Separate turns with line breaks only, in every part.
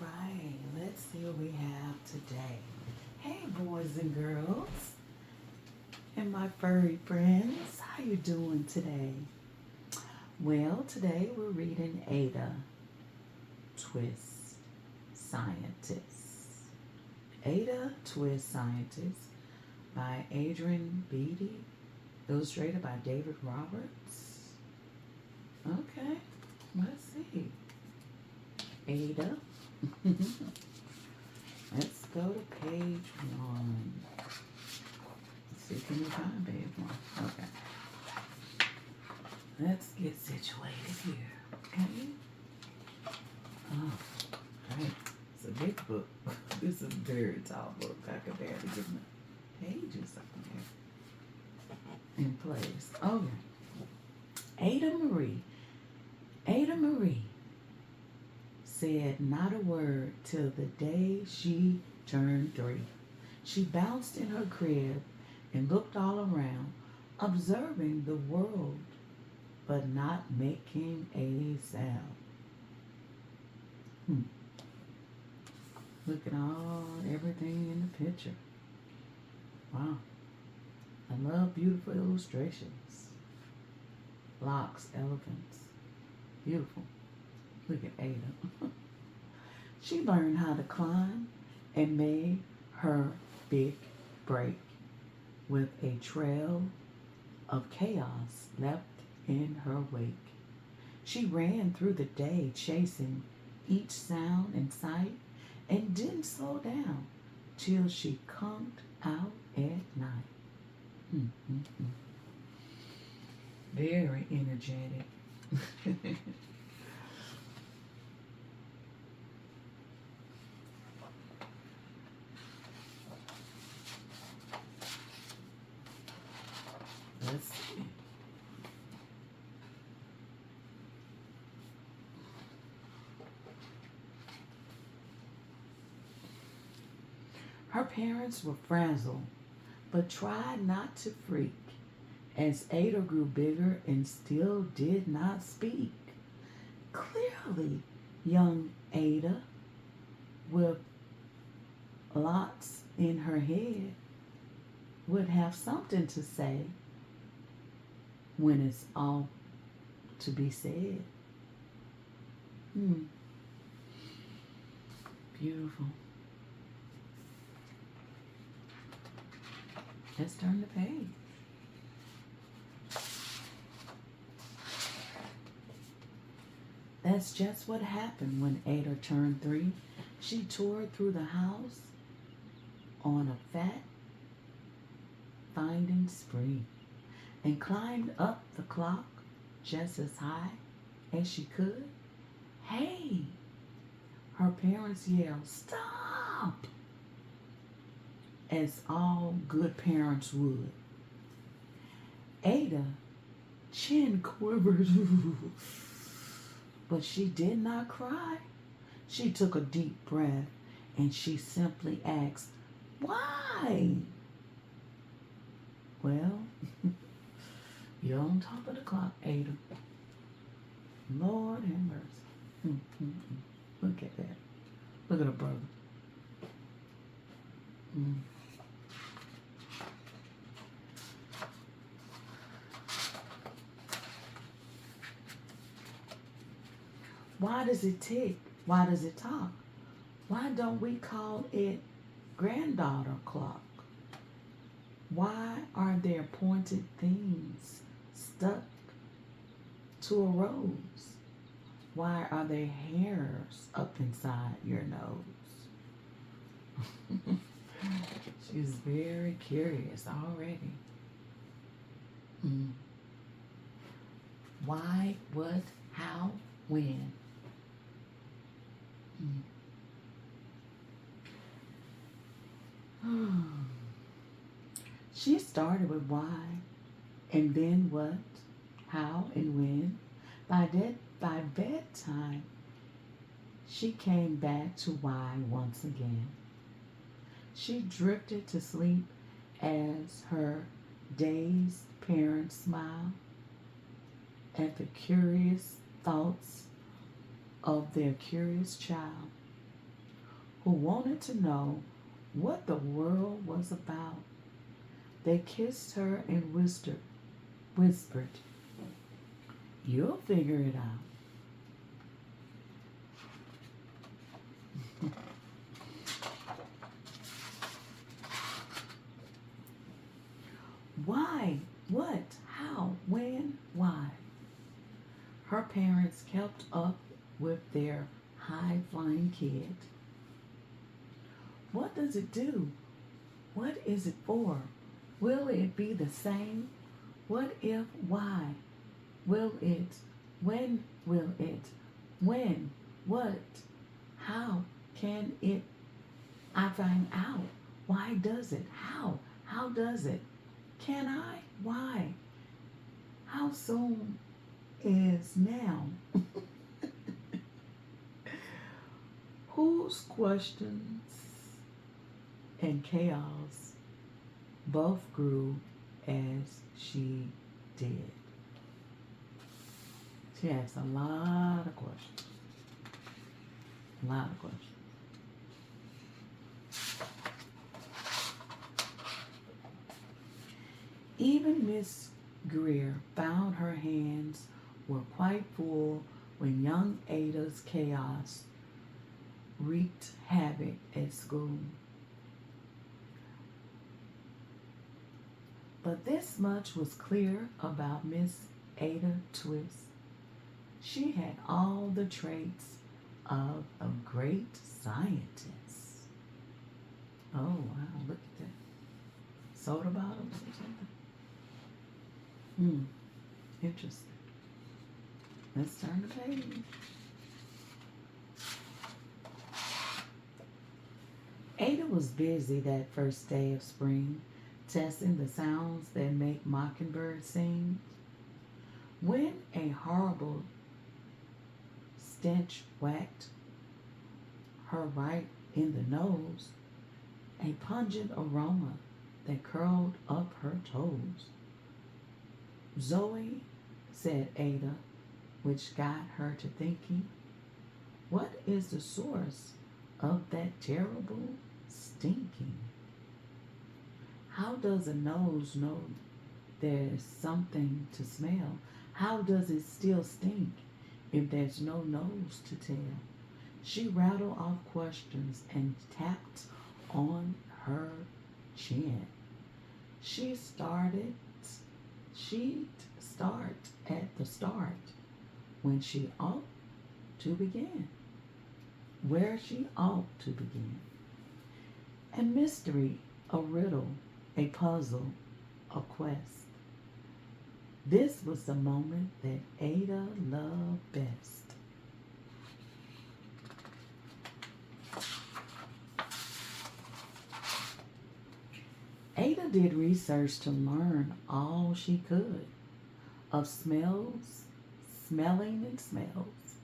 right, let's see what we have today. Hey, boys and girls, and my furry friends, how you doing today? Well, today we're reading Ada, Twist Scientist. Ada, Twist Scientist by Adrian Beaty, illustrated by David Roberts. Okay, let's see. Ada. Let's go to page 1. Let's see, can we find page 1? Okay. Let's get situated here. Okay. Oh, great. It's a big book. This is a very tall book. I could barely get my pages up in place. Okay. Ada Marie. Ada Marie said not a word till the day she turned 3. She bounced in her crib and looked all around, observing the world, but not making a sound. Look at everything in the picture. Wow. I love beautiful illustrations. Blocks, elephants. Beautiful. Look at Ada. She learned how to climb and made her big break with a trail of chaos left in her wake. She ran through the day chasing each sound and sight and didn't slow down till she conked out at night. Very energetic. Let's see. Her parents were frazzled, but tried not to freak as Ada grew bigger and still did not speak. Clearly, young Ada, with lots in her head, would have something to say when it's all to be said. Beautiful. Let's turn the page. That's just what happened when Ada turned 3. She toured through the house on a fat finding spree and climbed up the clock just as high as she could. Hey! Her parents yelled, "Stop!" as all good parents would. Ada chin quivered, but she did not cry. She took a deep breath and she simply asked, "Why?" Well, you're on top of the clock, Ada. Lord have mercy. Look at that. Look at her brother. Why does it tick? Why does it talk? Why don't we call it granddaughter clock? Why are there pointed things stuck to a rose? Why are there hairs up inside your nose? She's very curious already. Why, what, how, when? She started with why, and then what, how, and when. By bedtime, she came back to why once again. She drifted to sleep as her dazed parents smiled at the curious thoughts of their curious child. who wanted to know what the world was about. They kissed her and whispered, "You'll figure it out." Why? What? How? When? Why? Her parents kept up with their high flying kid. What does it do? What is it for? Will it be the same? What if? Why? Will it? When will it? When? What? How can it? I find out. Why does it? How? How does it? Can I? Why? How soon is now? Whose questions and chaos both grew as she did. She asked a lot of questions. A lot of questions. Even Miss Greer found her hands were quite full when young Ada's chaos wreaked havoc at school. But this much was clear about Miss Ada Twist. She had all the traits of a great scientist. Oh, wow, look at that. Soda bottles or something? Interesting. Let's turn the page. Ada was busy that first day of spring, testing the sounds that make mockingbirds sing, when a horrible stench whacked her right in the nose, a pungent aroma that curled up her toes. "Zoe," said Ada, which got her to thinking, "what is the source of that terrible stinking? How does a nose know there's something to smell? How does it still stink if there's no nose to tell?" She rattled off questions and tapped on her chin. She'd start at the start when she ought to begin, where she ought to begin. A mystery, a riddle, a puzzle, a quest. This was the moment that Ada loved best. Ada did research to learn all she could of smelling and smells,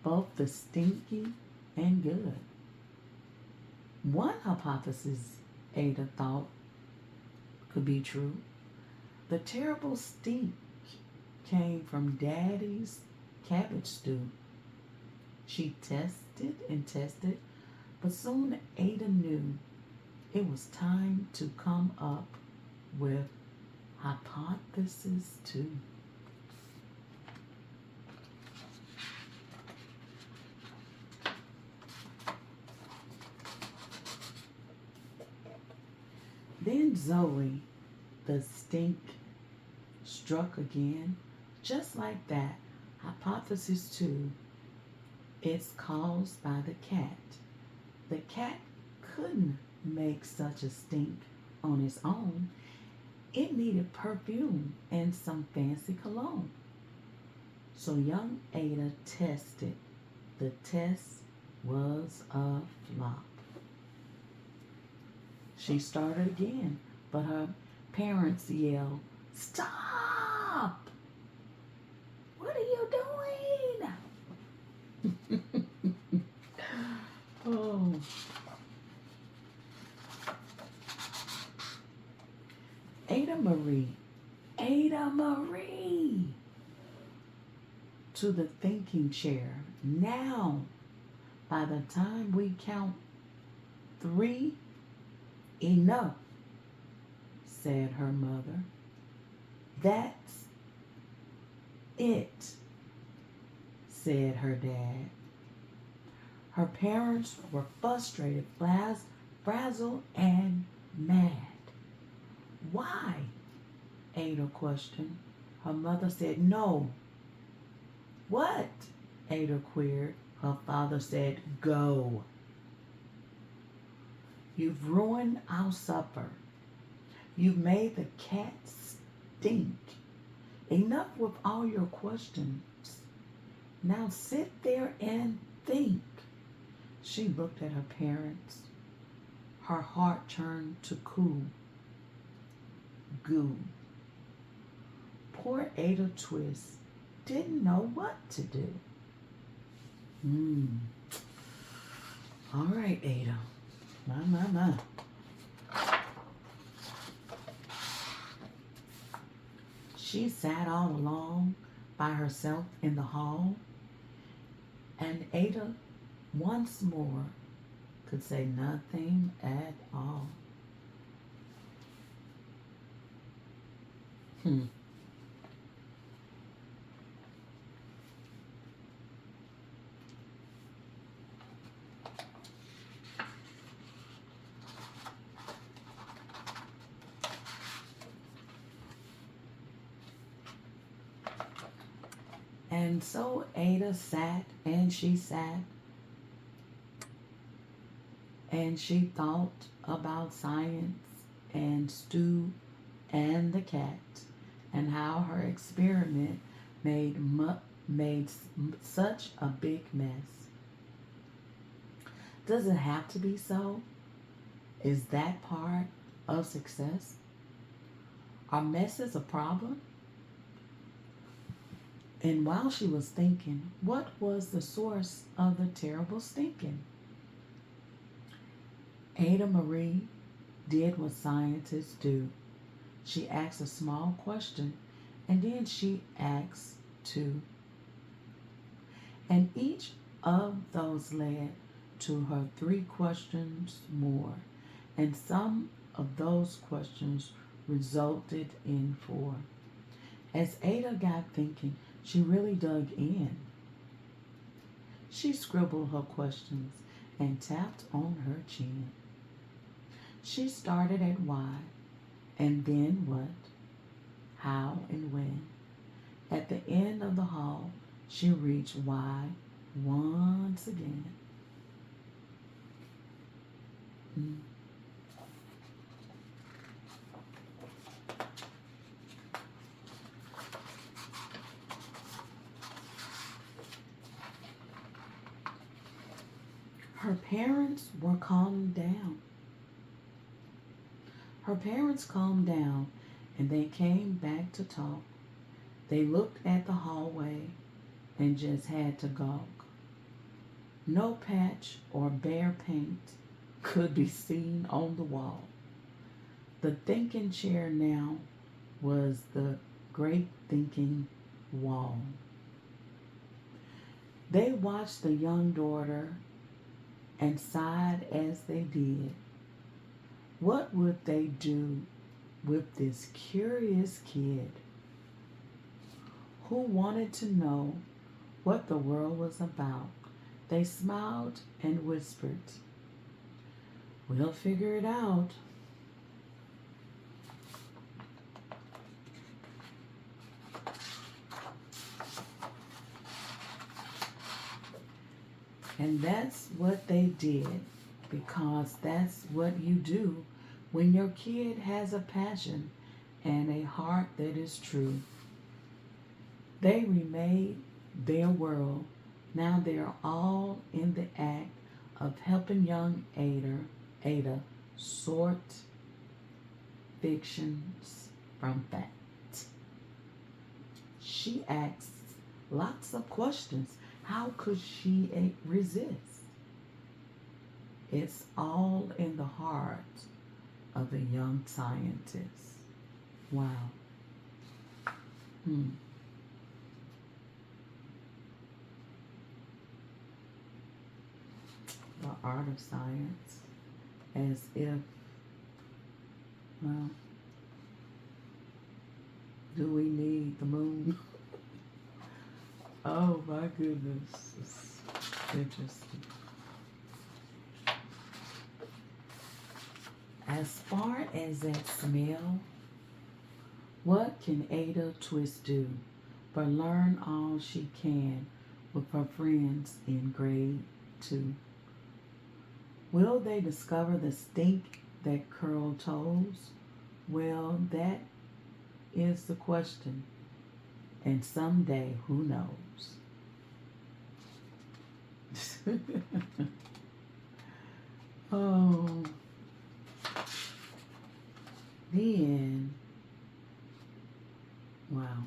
both the stinky and good. One hypothesis Ada thought could be true. The terrible stink came from Daddy's cabbage stew. She tested and tested, but soon Ada knew it was time to come up with hypothesis 2. Then Zoe, the stink, struck again, just like that. Hypothesis 2, it's caused by the cat. The cat couldn't make such a stink on its own. It needed perfume and some fancy cologne. So young Ada tested. The test was a flop. She started again, but her parents yelled, "Stop! What are you doing?" Oh. Ada Marie, to the thinking chair. Now, by the time we count 3 enough, said her mother. That's it, said her dad. Her parents were frustrated, frazzled, and mad. Why? Ada questioned. Her mother said no. What? Ada queried. Her father said go. You've ruined our supper. You've made the cat stink. Enough with all your questions. Now sit there and think. She looked at her parents. Her heart turned to goo. Poor Ada Twist didn't know what to do. All right, Ada. My. She sat all alone by herself in the hall, and Ada once more could say nothing at all. And so Ada sat and she thought about science and Stu and the cat and how her experiment made such a big mess. Does it have to be so? Is that part of success? Are messes a problem? And while she was thinking, what was the source of the terrible stinking? Ada Marie did what scientists do. She asked a small question, and then she asked 2. And each of those led to her 3 questions more, and some of those questions resulted in 4. As Ada got thinking, she really dug in. She scribbled her questions and tapped on her chin. She started at why, and then what, how, and when. At the end of the hall, she reached why once again. Her parents were calmed down. Her parents calmed down and they came back to talk. They looked at the hallway and just had to gawk. No patch or bare paint could be seen on the wall. The thinking chair now was the great thinking wall. They watched the young daughter and sighed as they did. What would they do with this curious kid who wanted to know what the world was about? They smiled and whispered, "We'll figure it out." And that's what they did, because that's what you do when your kid has a passion and a heart that is true. They remade their world. Now they are all in the act of helping young Ada sort fictions from fact. She asks lots of questions. How could she resist? It's all in the heart of a young scientist. Wow. The art of science. as if, well, do we need the moon? Oh my goodness. It's interesting. As far as that smell, what can Ada Twist do but learn all she can with her friends in grade 2? Will they discover the stink that curled toes? Well, that is the question. And someday, who knows? Oh, the end. Wow.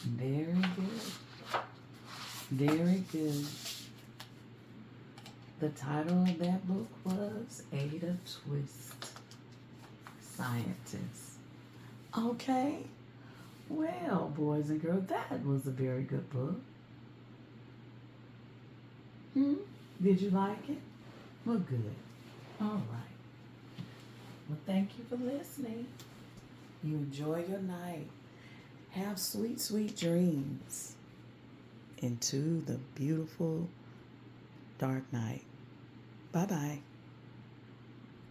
Very good. Very good. The title of that book was Ada Twist, Scientist. Okay. Well, boys and girls, that was a very good book. Did you like it? Well, good. All right. Well, thank you for listening. You enjoy your night. Have sweet, sweet dreams into the beautiful dark night. Bye-bye.